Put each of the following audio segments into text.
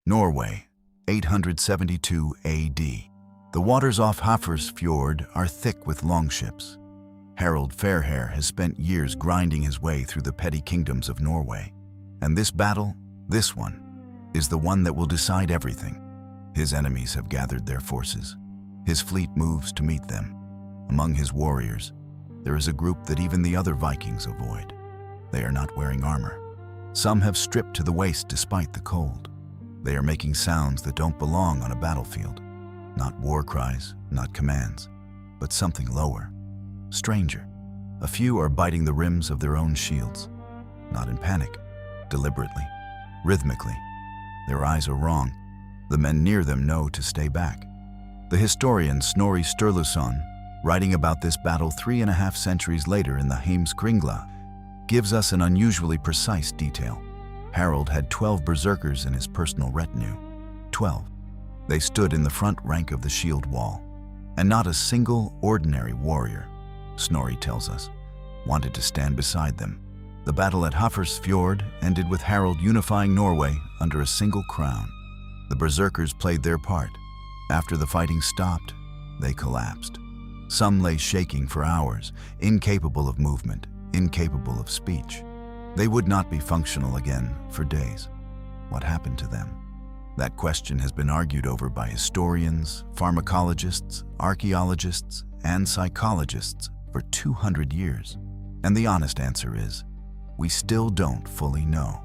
Norway, 872 AD. The waters off Hafrs Fjord are thick with longships. Harald Fairhair has spent years grinding his way through the petty kingdoms of Norway. And this battle, this one, is the one that will decide everything. His enemies have gathered their forces. His fleet moves to meet them. Among his warriors, there is a group that even the other Vikings avoid. They are not wearing armor. Some have stripped to the waist despite the cold. They are making sounds that don't belong on a battlefield. Not war cries, not commands, but something lower, stranger. A few are biting the rims of their own shields, not in panic, deliberately, rhythmically. Their eyes are wrong. The men near them know to stay back. The historian Snorri Sturluson, writing about this battle 3.5 centuries later in the Heimskringla, gives us an unusually precise detail. Harald had 12 berserkers in his personal retinue. 12. They stood in the front rank of the shield wall, and not a single ordinary warrior, Snorri tells us, wanted to stand beside them. The battle at Hafrs Fjord ended with Harald unifying Norway under a single crown. The berserkers played their part. After the fighting stopped, they collapsed. Some lay shaking for hours, incapable of movement, incapable of speech. They would not be functional again for days. What happened to them? That question has been argued over by historians, pharmacologists, archaeologists, and psychologists for 200 years. And the honest answer is, we still don't fully know.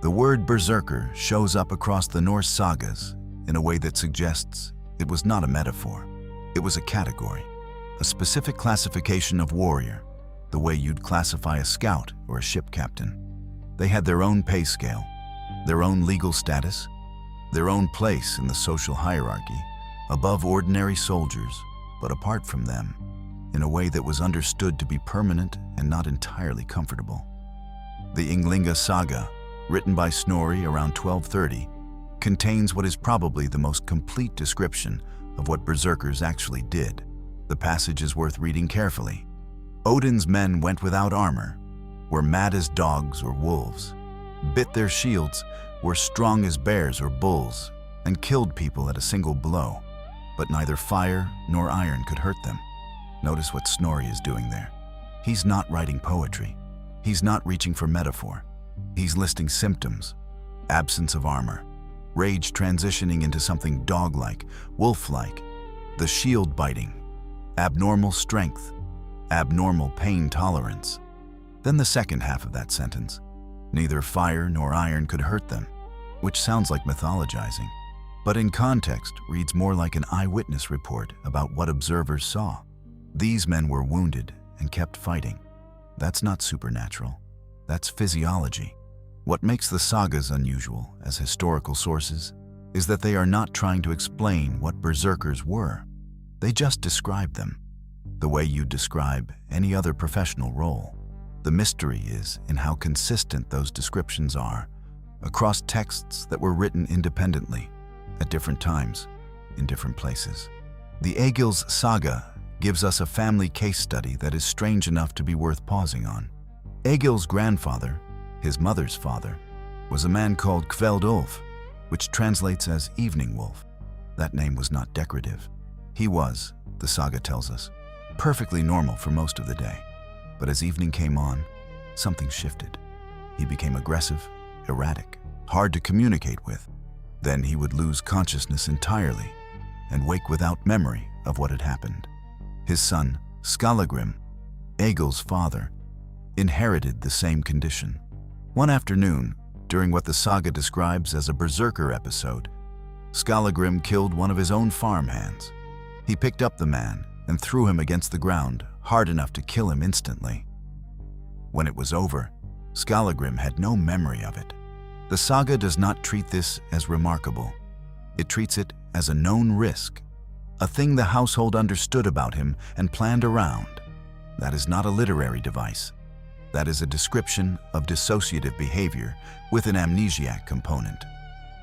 The word berserker shows up across the Norse sagas in a way that suggests it was not a metaphor. It was a category, a specific classification of warrior, the way you'd classify a scout or a ship captain. They had their own pay scale, their own legal status, their own place in the social hierarchy, above ordinary soldiers, but apart from them, in a way that was understood to be permanent and not entirely comfortable. The Ynglinga saga, written by Snorri around 1230, contains what is probably the most complete description of what berserkers actually did. The passage is worth reading carefully. Odin's men went without armor, were mad as dogs or wolves, bit their shields, were strong as bears or bulls, and killed people at a single blow, but neither fire nor iron could hurt them. Notice what Snorri is doing there. He's not writing poetry. He's not reaching for metaphor. He's listing symptoms: absence of armor, rage transitioning into something dog-like, wolf-like, the shield biting, abnormal strength, abnormal pain tolerance. Then the second half of that sentence: neither fire nor iron could hurt them, which sounds like mythologizing, but in context reads more like an eyewitness report about what observers saw. These men were wounded and kept fighting. That's not supernatural. That's physiology. What makes the sagas unusual as historical sources is that they are not trying to explain what berserkers were. They just describe them, the way you describe any other professional role. The mystery is in how consistent those descriptions are across texts that were written independently, at different times, in different places. The Egil's saga gives us a family case study that is strange enough to be worth pausing on. Egil's grandfather, his mother's father, was a man called Kveldulf, which translates as evening wolf. That name was not decorative. He was, the saga tells us, perfectly normal for most of the day. But as evening came on, something shifted. He became aggressive, erratic, hard to communicate with. Then he would lose consciousness entirely and wake without memory of what had happened. His son, Skallagrim, Egil's father, inherited the same condition. One afternoon, during what the saga describes as a berserker episode, Skallagrim killed one of his own farmhands. He picked up the man and threw him against the ground, hard enough to kill him instantly. When it was over, Skallagrim had no memory of it. The saga does not treat this as remarkable. It treats it as a known risk, a thing the household understood about him and planned around. That is not a literary device. That is a description of dissociative behavior with an amnesiac component.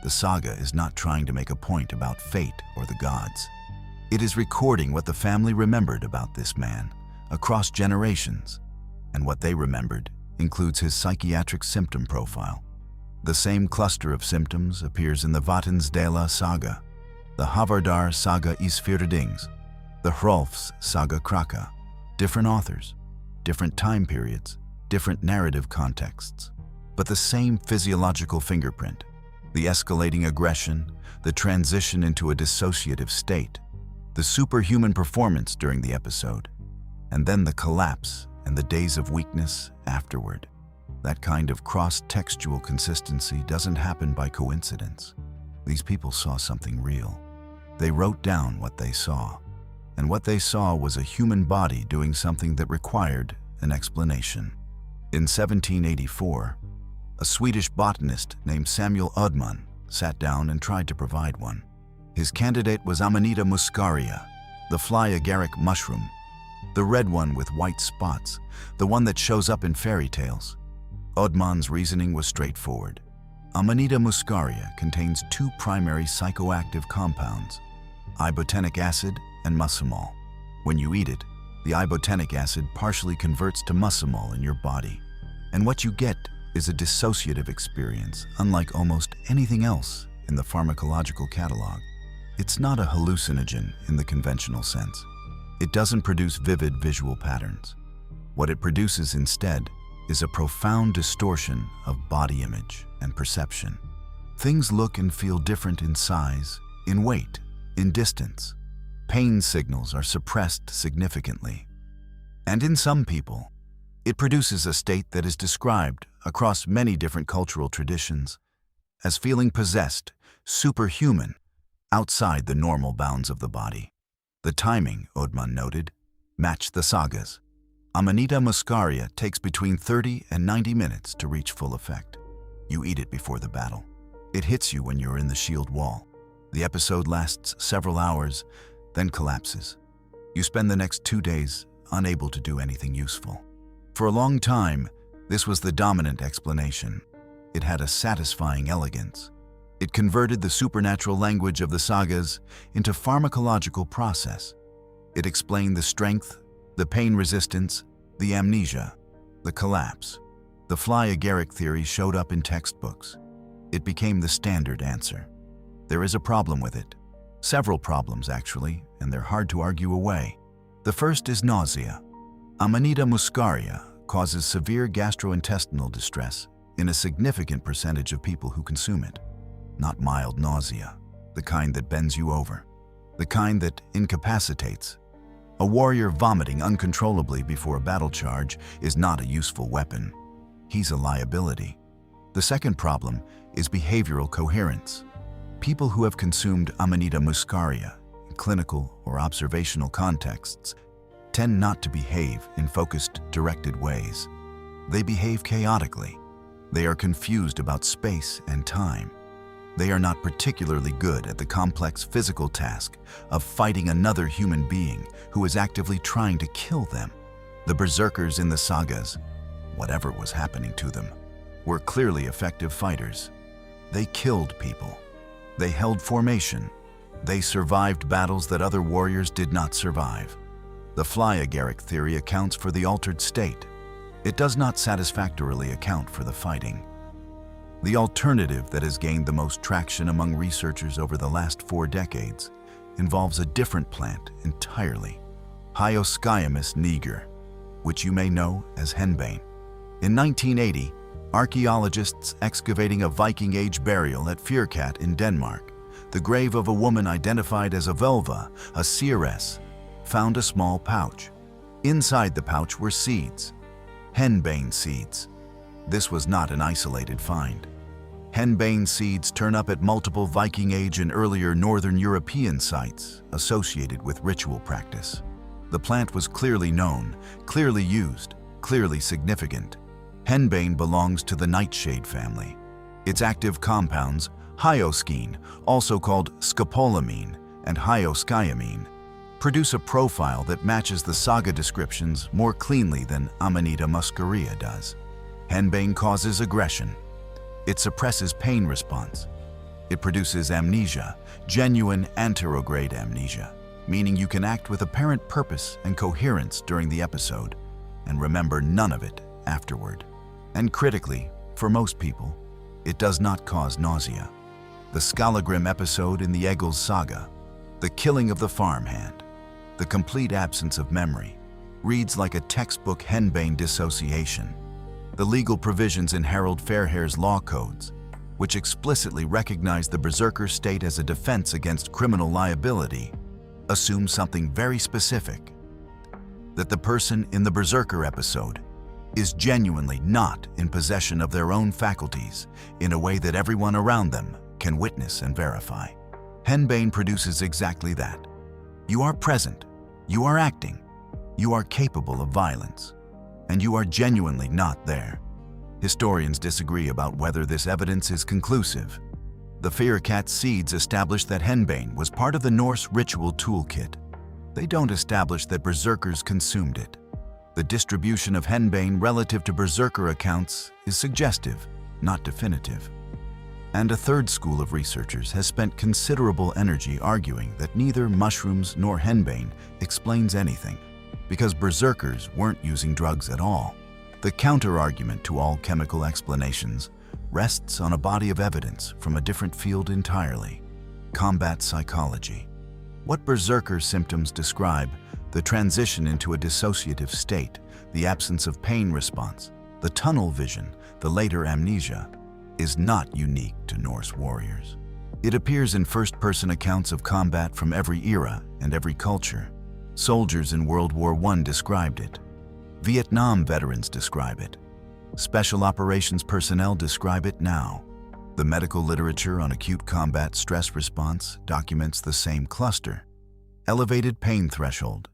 The saga is not trying to make a point about fate or the gods. It is recording what the family remembered about this man across generations, and what they remembered includes his psychiatric symptom profile. The same cluster of symptoms appears in the Vatnsdæla saga, the Havardar saga Isfjordings, the Hrolfs saga Kraka. Different authors, different time periods, different narrative contexts, but the same physiological fingerprint: the escalating aggression, the transition into a dissociative state, the superhuman performance during the episode, and then the collapse and the days of weakness afterward. That kind of cross-textual consistency doesn't happen by coincidence. These people saw something real. They wrote down what they saw, and what they saw was a human body doing something that required an explanation. In 1784, a Swedish botanist named Samuel Udman sat down and tried to provide one. His candidate was Amanita muscaria, the fly agaric mushroom, the red one with white spots, the one that shows up in fairy tales. Udman's reasoning was straightforward. Amanita muscaria contains two primary psychoactive compounds, ibotenic acid and muscimol. When you eat it, the ibotenic acid partially converts to muscimol in your body, and what you get is a dissociative experience unlike almost anything else in the pharmacological catalog. It's not a hallucinogen in the conventional sense. It doesn't produce vivid visual patterns. What it produces instead is a profound distortion of body image and perception. Things look and feel different in size, in weight, in distance. Pain signals are suppressed significantly. And in some people, it produces a state that is described across many different cultural traditions as feeling possessed, superhuman, outside the normal bounds of the body. The timing, Udman noted, matched the sagas. Amanita muscaria takes between 30 and 90 minutes to reach full effect. You eat it before the battle. It hits you when you're in the shield wall. The episode lasts several hours, then collapses. You spend the next 2 days unable to do anything useful. For a long time, this was the dominant explanation. It had a satisfying elegance. It converted the supernatural language of the sagas into pharmacological process. It explained the strength, the pain resistance, the amnesia, the collapse. The fly agaric theory showed up in textbooks. It became the standard answer. There is a problem with it. Several problems, actually, and they're hard to argue away. The first is nausea. Amanita muscaria causes severe gastrointestinal distress in a significant percentage of people who consume it. Not mild nausea, the kind that bends you over, the kind that incapacitates. A warrior vomiting uncontrollably before a battle charge is not a useful weapon. He's a liability. The second problem is behavioral coherence. People who have consumed Amanita muscaria in clinical or observational contexts tend not to behave in focused, directed ways. They behave chaotically. They are confused about space and time. They are not particularly good at the complex physical task of fighting another human being who is actively trying to kill them. The Berserkers in the sagas, whatever was happening to them, were clearly effective fighters. They killed people. They held formation. They survived battles that other warriors did not survive. The fly agaric theory accounts for the altered state. It does not satisfactorily account for the fighting. The alternative that has gained the most traction among researchers over the last 4 decades involves a different plant entirely, Hyoscyamus niger, which you may know as henbane. In 1980, archaeologists excavating a Viking Age burial at Fyrkat in Denmark, the grave of a woman identified as a vulva, a seeress, found a small pouch. Inside the pouch were seeds, henbane seeds. This was not an isolated find. Henbane seeds turn up at multiple Viking Age and earlier Northern European sites associated with ritual practice. The plant was clearly known, clearly used, clearly significant. Henbane belongs to the nightshade family. Its active compounds, hyoscine, also called scopolamine, and hyoscyamine, produce a profile that matches the saga descriptions more cleanly than Amanita muscaria does. Henbane causes aggression. It suppresses pain response. It produces amnesia, genuine anterograde amnesia, meaning you can act with apparent purpose and coherence during the episode and remember none of it afterward. And critically, for most people, It does not cause nausea. The Skallagrim episode in the Egil's saga, the killing of the farmhand, the complete absence of memory, reads like a textbook henbane dissociation. The legal provisions in Harold Fairhair's law codes, which explicitly recognize the berserker state as a defense against criminal liability, assume something very specific: that the person in the berserker episode is genuinely not in possession of their own faculties in a way that everyone around them can witness and verify. Henbane produces exactly that. You are present, you are acting, you are capable of violence, and you are genuinely not there. Historians disagree about whether this evidence is conclusive. The Fearcat seeds establish that henbane was part of the Norse ritual toolkit. They don't establish that berserkers consumed it. The distribution of henbane relative to berserker accounts is suggestive, not definitive. And a third school of researchers has spent considerable energy arguing that neither mushrooms nor henbane explains anything, because berserkers weren't using drugs at all. The counter-argument to all chemical explanations rests on a body of evidence from a different field entirely: combat psychology. What berserker symptoms describe the transition into a dissociative state, the absence of pain response, the tunnel vision, the later amnesia, is not unique to Norse warriors. It appears in first-person accounts of combat from every era and every culture. Soldiers in World War I described it. Vietnam veterans describe it. Special operations personnel describe it now. The medical literature on acute combat stress response documents the same cluster: elevated pain threshold,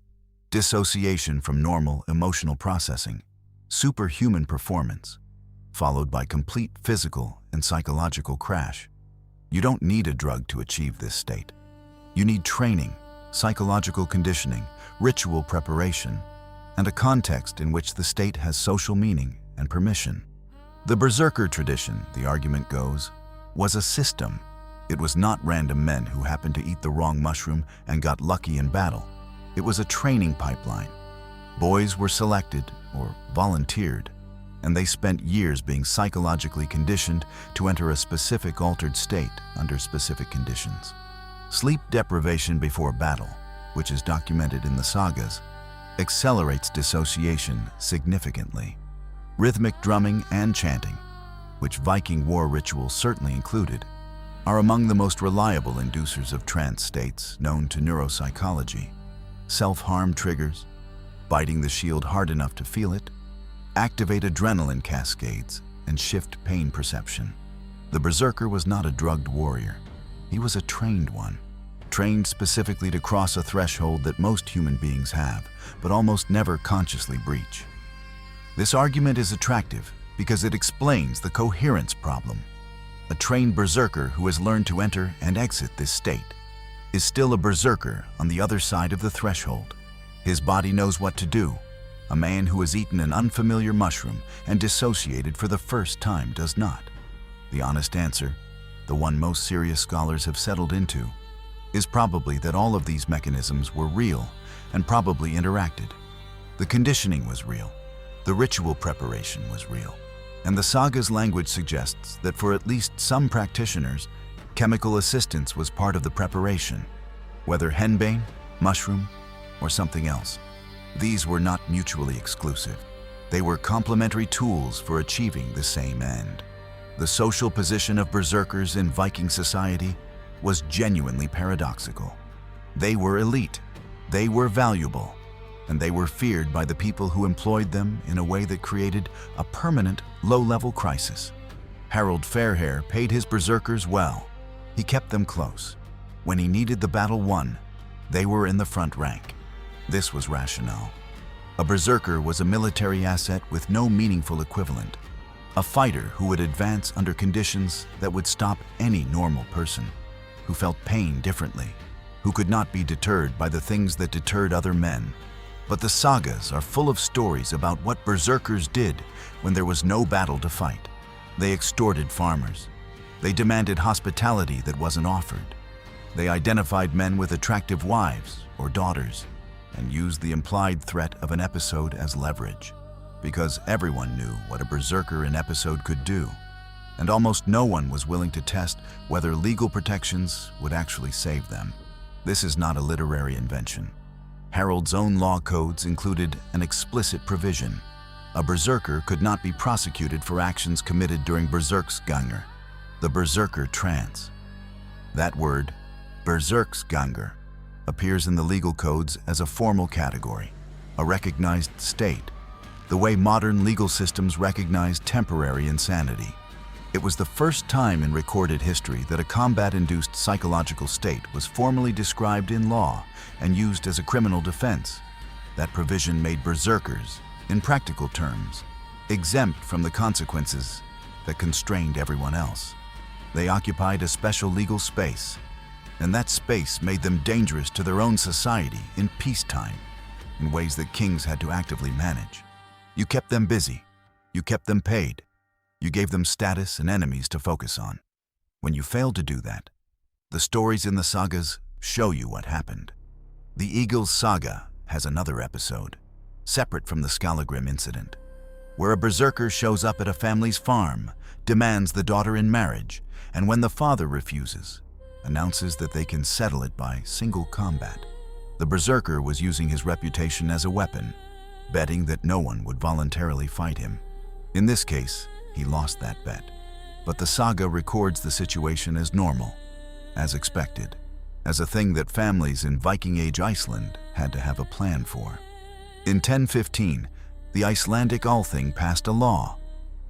dissociation from normal emotional processing, superhuman performance, followed by complete physical and psychological crash. You don't need a drug to achieve this state. You need training, psychological conditioning, ritual preparation, and a context in which the state has social meaning and permission. The berserker tradition, the argument goes, was a system. It was not random men who happened to eat the wrong mushroom and got lucky in battle. It was a training pipeline. Boys were selected or volunteered, and they spent years being psychologically conditioned to enter a specific altered state under specific conditions. Sleep deprivation before battle, which is documented in the sagas, accelerates dissociation significantly. Rhythmic drumming and chanting, which Viking war rituals certainly included, are among the most reliable inducers of trance states known to neuropsychology. Self-harm triggers, biting the shield hard enough to feel it, activate adrenaline cascades and shift pain perception. The berserker was not a drugged warrior. He was a trained one, trained specifically to cross a threshold that most human beings have, but almost never consciously breach. This argument is attractive because it explains the coherence problem. A trained berserker who has learned to enter and exit this state is still a berserker on the other side of the threshold. His body knows what to do. A man who has eaten an unfamiliar mushroom and dissociated for the first time does not. The honest answer, the one most serious scholars have settled into, is probably that all of these mechanisms were real and probably interacted. The conditioning was real. The ritual preparation was real. And the saga's language suggests that for at least some practitioners, chemical assistance was part of the preparation, whether henbane, mushroom, or something else. These were not mutually exclusive. They were complementary tools for achieving the same end. The social position of berserkers in Viking society was genuinely paradoxical. They were elite, they were valuable, and they were feared by the people who employed them in a way that created a permanent, low-level crisis. Harold Fairhair paid his berserkers well. He kept them close. When he needed the battle won, they were in the front rank. This was rationale. A berserker was a military asset with no meaningful equivalent, a fighter who would advance under conditions that would stop any normal person, who felt pain differently, who could not be deterred by the things that deterred other men. But the sagas are full of stories about what berserkers did when there was no battle to fight. They extorted farmers. They demanded hospitality that wasn't offered. They identified men with attractive wives or daughters and used the implied threat of an episode as leverage, because everyone knew what a berserker in episode could do. and almost no one was willing to test whether legal protections would actually save them. This is not a literary invention. Harold's own law codes included an explicit provision. A berserker could not be prosecuted for actions committed during Berserksgånger, the berserker trance. That word, Berserksgånger, appears in the legal codes as a formal category, a recognized state, the way modern legal systems recognize temporary insanity. It was the first time in recorded history that a combat-induced psychological state was formally described in law and used as a criminal defense. That provision made berserkers, in practical terms, exempt from the consequences that constrained everyone else. They occupied a special legal space, and that space made them dangerous to their own society in peacetime, in ways that kings had to actively manage. You kept them busy, you kept them paid, you gave them status and enemies to focus on. When you failed to do that, the stories in the sagas show you what happened. The Eagles Saga has another episode, separate from the Skallagrim incident, where a berserker shows up at a family's farm, demands the daughter in marriage, and when the father refuses, announces that they can settle it by single combat. The berserker was using his reputation as a weapon, betting that no one would voluntarily fight him. In this case, he lost that bet. But the saga records the situation as normal, as expected, as a thing that families in Viking Age Iceland had to have a plan for. In 1015, the Icelandic Althing passed a law.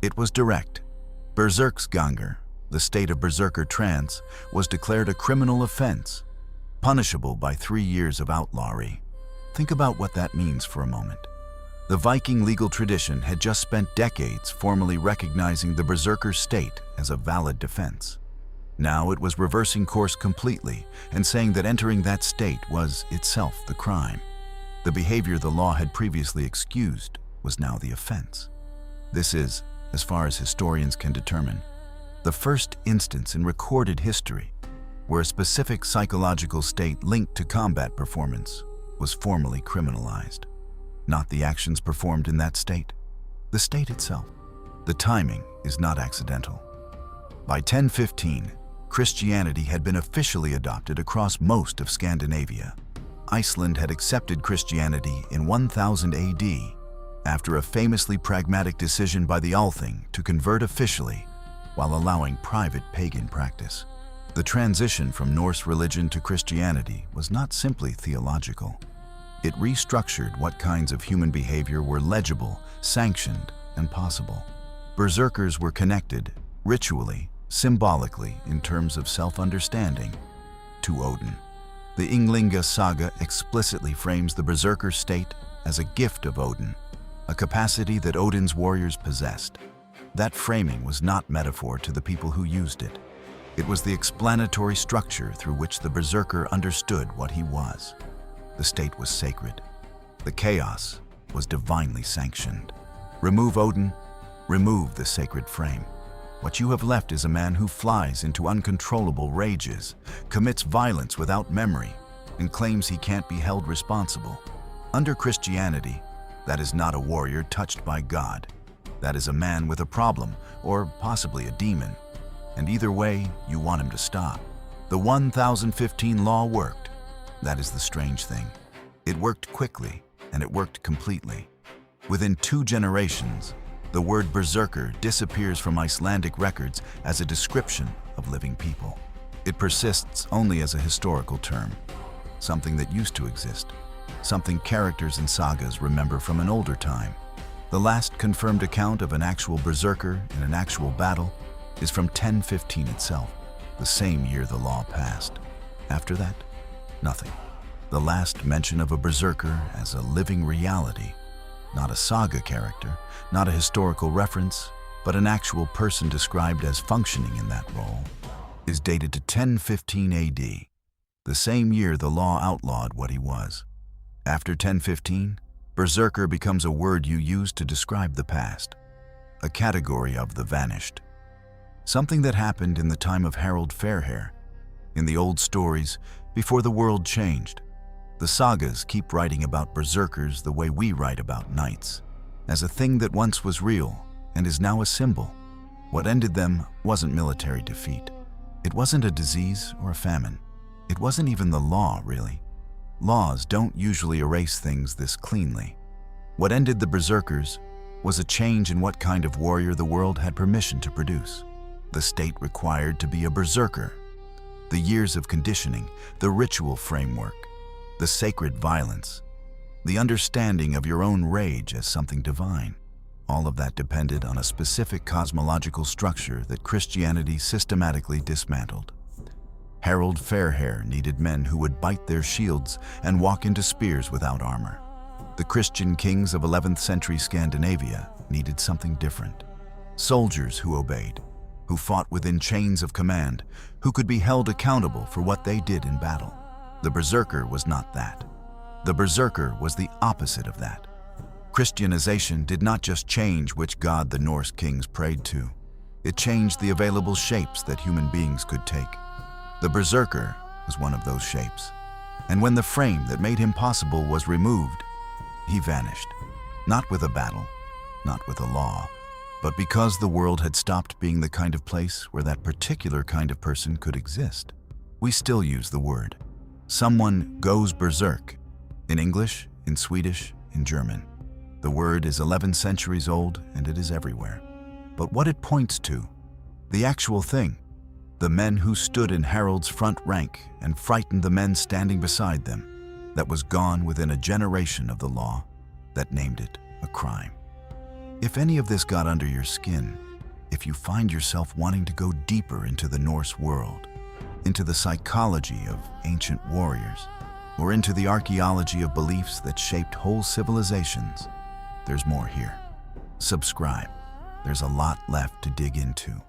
It was direct. Berserksgånger, the state of berserker trance, was declared a criminal offense, punishable by 3 years of outlawry. Think about what that means for a moment. The Viking legal tradition had just spent decades formally recognizing the berserker state as a valid defense. Now it was reversing course completely and saying that entering that state was itself the crime. The behavior the law had previously excused was now the offense. This is, as far as historians can determine, the first instance in recorded history where a specific psychological state linked to combat performance was formally criminalized. Not the actions performed in that state, the state itself. The timing is not accidental. By 1015, Christianity had been officially adopted across most of Scandinavia. Iceland had accepted Christianity in 1000 AD, after a famously pragmatic decision by the Althing to convert officially while allowing private pagan practice. The transition from Norse religion to Christianity was not simply theological. It restructured what kinds of human behavior were legible, sanctioned, and possible. Berserkers were connected, ritually, symbolically, in terms of self-understanding, to Odin. The Ynglinga saga explicitly frames the berserker state as a gift of Odin, a capacity that Odin's warriors possessed. That framing was not metaphor to the people who used it. It was the explanatory structure through which the berserker understood what he was. The state was sacred. The chaos was divinely sanctioned. Remove Odin, remove the sacred frame. What you have left is a man who flies into uncontrollable rages, commits violence without memory, and claims he can't be held responsible. Under Christianity, that is not a warrior touched by God. That is a man with a problem, or possibly a demon. And either way, you want him to stop. The 1015 law worked. That is the strange thing. It worked quickly, and it worked completely. Within 2 generations, the word berserker disappears from Icelandic records as a description of living people. It persists only as a historical term, something that used to exist, something characters and sagas remember from an older time. The last confirmed account of an actual berserker in an actual battle is from 1015 itself, the same year the law passed. After that, nothing. The last mention of a berserker as a living reality, not a saga character, not a historical reference, but an actual person described as functioning in that role, is dated to 1015 AD, the same year the law outlawed what he was. After 1015, berserker becomes a word you use to describe the past, a category of the vanished. Something that happened in the time of Harold Fairhair, in the old stories, before the world changed. The sagas keep writing about berserkers the way we write about knights, as a thing that once was real and is now a symbol, What ended them wasn't military defeat. It wasn't a disease or a famine. It wasn't even the law, really. Laws don't usually erase things this cleanly. What ended the Berserkers was a change in what kind of warrior the world had permission to produce. The state required to be a berserker. The years of conditioning, the ritual framework, the sacred violence, the understanding of your own rage as something divine. All of that depended on a specific cosmological structure that Christianity systematically dismantled. Harold Fairhair needed men who would bite their shields and walk into spears without armor. The Christian kings of 11th century Scandinavia needed something different. Soldiers who obeyed, who fought within chains of command, who could be held accountable for what they did in battle. The Berserker was not that. The Berserker was the opposite of that. Christianization did not just change which god the Norse kings prayed to. It changed the available shapes that human beings could take. The Berserker was one of those shapes. And when the frame that made him possible was removed, he vanished. Not with a battle, not with a law, but because the world had stopped being the kind of place where that particular kind of person could exist. We still use the word. Someone goes berserk. In English, in Swedish, in German. The word is 11 centuries old and it is everywhere. But what it points to, the actual thing, the men who stood in Harold's front rank and frightened the men standing beside them, that was gone within a generation of the law that named it a crime. If any of this got under your skin, if you find yourself wanting to go deeper into the Norse world, into the psychology of ancient warriors, or into the archaeology of beliefs that shaped whole civilizations, there's more here. Subscribe. There's a lot left to dig into.